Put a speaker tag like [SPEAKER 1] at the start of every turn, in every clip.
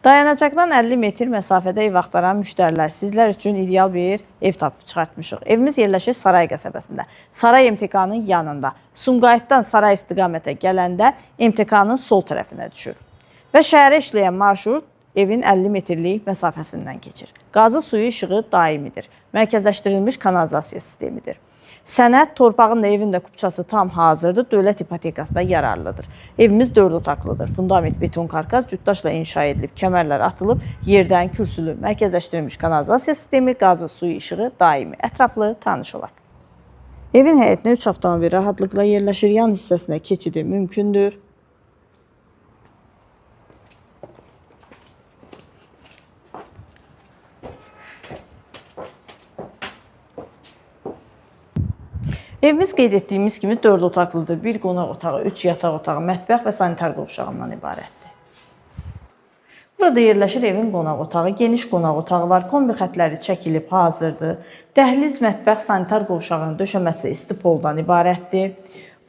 [SPEAKER 1] Dayanacaqdan 50 metr məsafədə ev axtaran müştərilər sizlər üçün ideal bir ev tapıb çıxartmışıq. Evimiz yerləşir Saray qəsəbəsində. Saray MTK-nın yanında. Sumqayıtdan Saray istiqamətə gələndə MTK-nın sol tərəfinə düşür. Və şəhərə işləyən marşrut evin 50 metrlik məsafəsindən keçir. Qazı suyu işığı daimidir. Mərkəzləşdirilmiş kanalizasiya sistemidir. Sənəd, torpağın da evin də kupçası tam hazırdır, dövlət ipotekasına yararlıdır. Evimiz 4 otaqlıdır. Fundament beton karkas cütdaşla inşa edilib, kəmərlər atılıb, yerdən kürsülü, mərkəzləşdirilmiş kanalizasiya sistemi, qazı, suyu, işığı daimi. Ətraflı tanış olaq. Evin həyətinə 3 avtomobil rahatlıqla yerləşir, yan hissəsinə keçidi mümkündür. Evimiz qeyd etdiyimiz kimi 4 otaqlıdır. 1 qonaq otağı, 3 yataq otağı, mətbəx və sanitar qovşağından ibarətdir. Burada yerləşir evin qonaq otağı, geniş qonaq otağı var, kombi xətləri çəkilib hazırdır. Dəhliz, mətbəx, sanitar qovşağının döşəməsi isti poldan ibarətdir.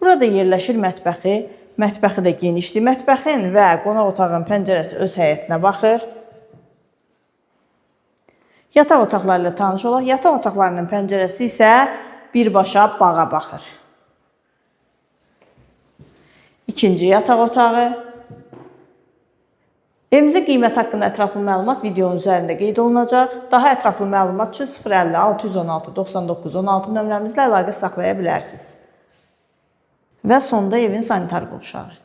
[SPEAKER 1] Burada yerləşir mətbəxi, mətbəxi də genişdir. Mətbəxin və qonaq otağının pəncərəsi öz həyətinə baxır. Yataq otaqları ilə tanış olaq. Yataq otaqlarının pəncərəsi isə birbaşa bağa baxır. İkinci yataq otağı. Evimizin qiyməti haqqında ətraflı məlumat videonun üzərində qeyd olunacaq. Daha ətraflı məlumat üçün 050 616 99 16 nömrəmizlə əlaqə saxlaya bilərsiniz. Və sonda evin sanitar qovşağı.